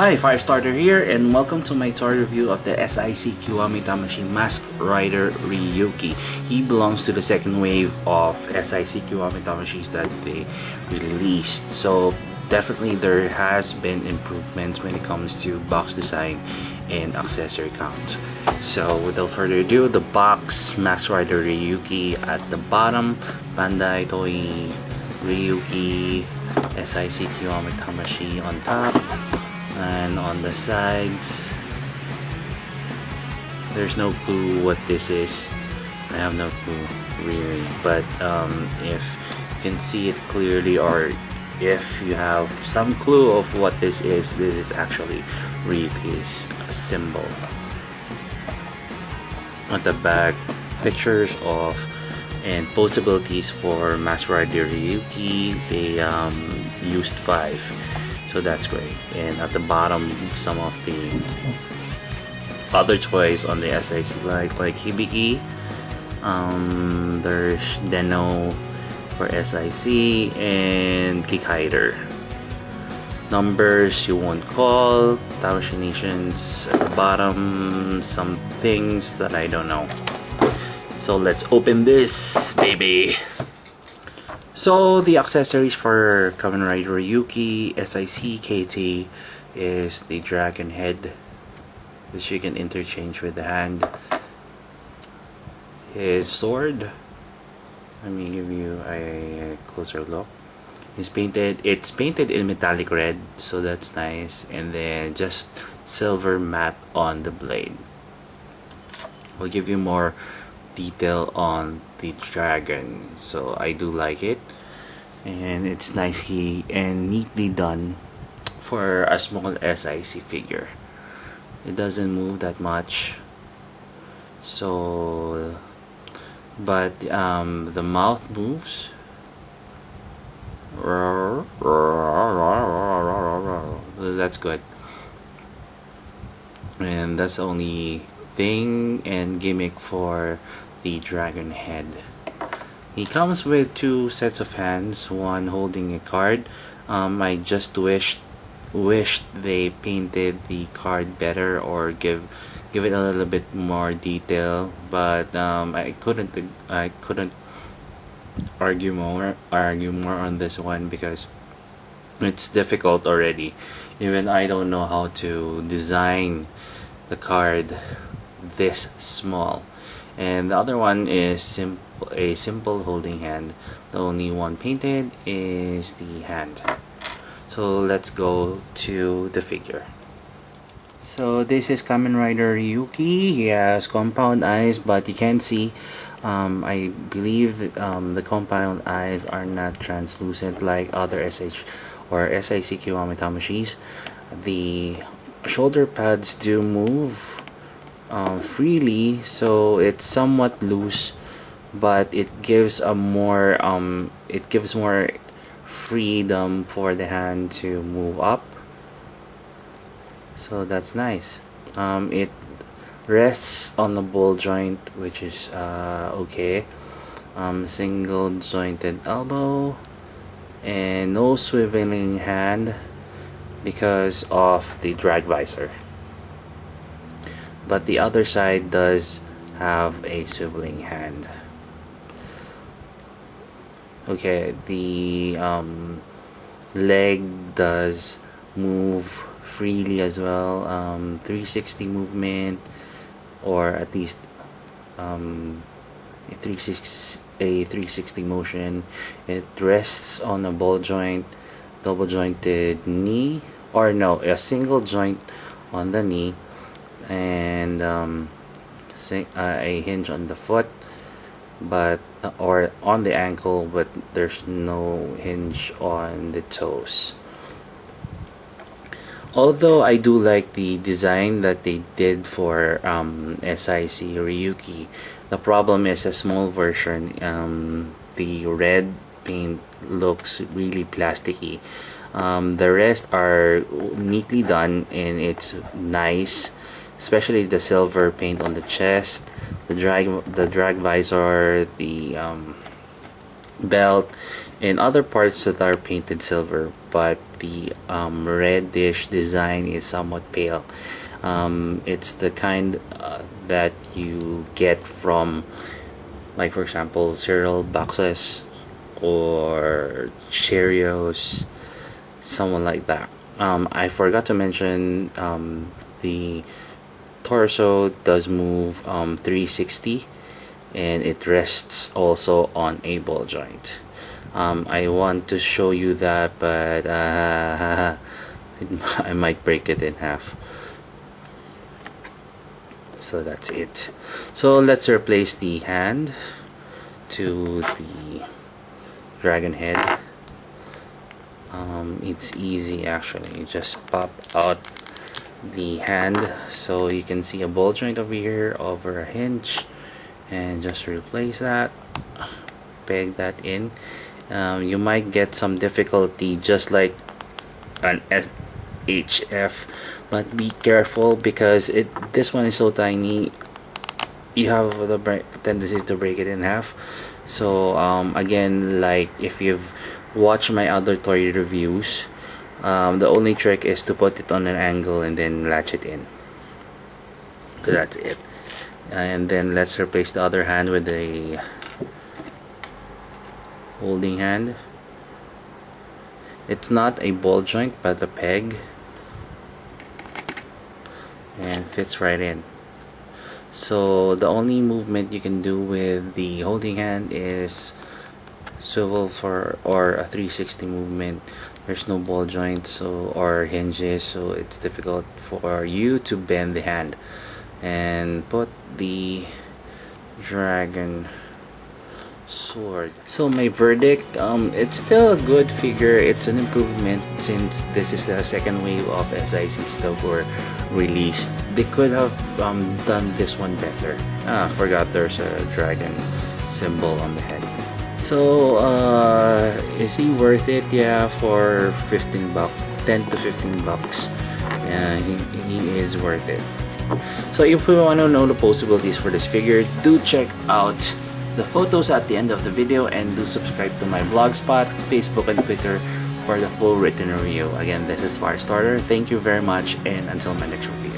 Hi, Firestarter here, and welcome to my tour review of the SIC Kiwami Tamashii Mask Rider Ryuki. He belongs to the second wave of SIC Kiwami Tamashis that they released. So definitely there has been improvements when it comes to box design and accessory count. So without further ado, the box Mask Rider Ryuki at the bottom, Bandai Toei Ryuki SIC Kiwami Tamashii on top. And on the sides, there's no clue what this is. I have no clue really, but if you can see it clearly, or if you have some clue of what this is actually Ryuki's symbol. At the back, pictures of and possibilities for Mask Rider Ryuki. They used 5. So that's great. And at the bottom, some of the other toys on the SIC like Hibiki. There's Deno for SIC and Kikaider. Numbers you won't call. Tamashii Nations at the bottom. Some things that I don't know. So let's open this baby. So the accessories for Kamen Rider Ryuki SIC KT is the dragon head, which you can interchange with the hand. His sword, let me give you a closer look. It's painted in metallic red, so that's nice, and then just silver matte on the blade. I'll give you more detail on the dragon, so I do like it, and it's nicely and neatly done for a small SIC figure. It doesn't move that much, so but the mouth moves. That's good, and that's the only thing and gimmick for the dragon head. He comes with 2 sets of hands, one holding a card. I just wished they painted the card better or give it a little bit more detail, but I couldn't argue more on this one because it's difficult already. Even I don't know how to design the card this small. And the other one is a simple holding hand. The only one painted is the hand. So let's go to the figure. So this is Kamen Rider Ryuki. He has compound eyes, but you can't see. I believe that, the compound eyes are not translucent like other SH or SIC Kiwami Tamashis. The shoulder pads do move freely, so it's somewhat loose, but it gives more freedom for the hand to move up, so that's nice. It rests on the ball joint, which is okay. Single jointed elbow and no swiveling hand because of the drag visor, but the other side does have a swiveling hand. Okay, the leg does move freely as well. 360 movement, or at least a 360 motion. It rests on a ball joint, double jointed knee, or no, a single joint on the knee, and a hinge on the foot, but or on the ankle, but there's no hinge on the toes. Although I do like the design that they did for SIC Ryuki, the problem is a small version. The red paint looks really plasticky. The rest are neatly done and it's nice, especially the silver paint on the chest, the drag visor, the belt, and other parts that are painted silver, but the reddish design is somewhat pale. It's the kind that you get from, like, for example, cereal boxes or Cheerios, someone like that. I forgot to mention the torso does move 360, and it rests also on a ball joint. I want to show you that, but I might break it in half. So that's it. So let's replace the hand to the dragon head. It's easy actually. You just pop out the hand, so you can see a ball joint over here over a hinge, and just replace that, peg that in. You might get some difficulty just like an SHF, but be careful because this one is so tiny, you have the tendency to break it in half. So again, like if you've watched my other toy reviews, the only trick is to put it on an angle and then latch it in. So that's it. And then let's replace the other hand with a holding hand. It's not a ball joint but a peg, and fits right in. So the only movement you can do with the holding hand is swivel or a 360 movement. There's no ball joints or hinges, so it's difficult for you to bend the hand. And put the dragon sword. So my verdict, it's still a good figure. It's an improvement since this is the second wave of SICs that were released. They could have done this one better. Forgot there's a dragon symbol on the head. So is he worth it? Yeah, for 15 bucks, 10 to 15 bucks. He is worth it. So if you want to know the possibilities for this figure, do check out the photos at the end of the video, and do subscribe to my blogspot, Facebook, and Twitter for the full written review. Again, this is Firestarter. Thank you very much, and until my next review.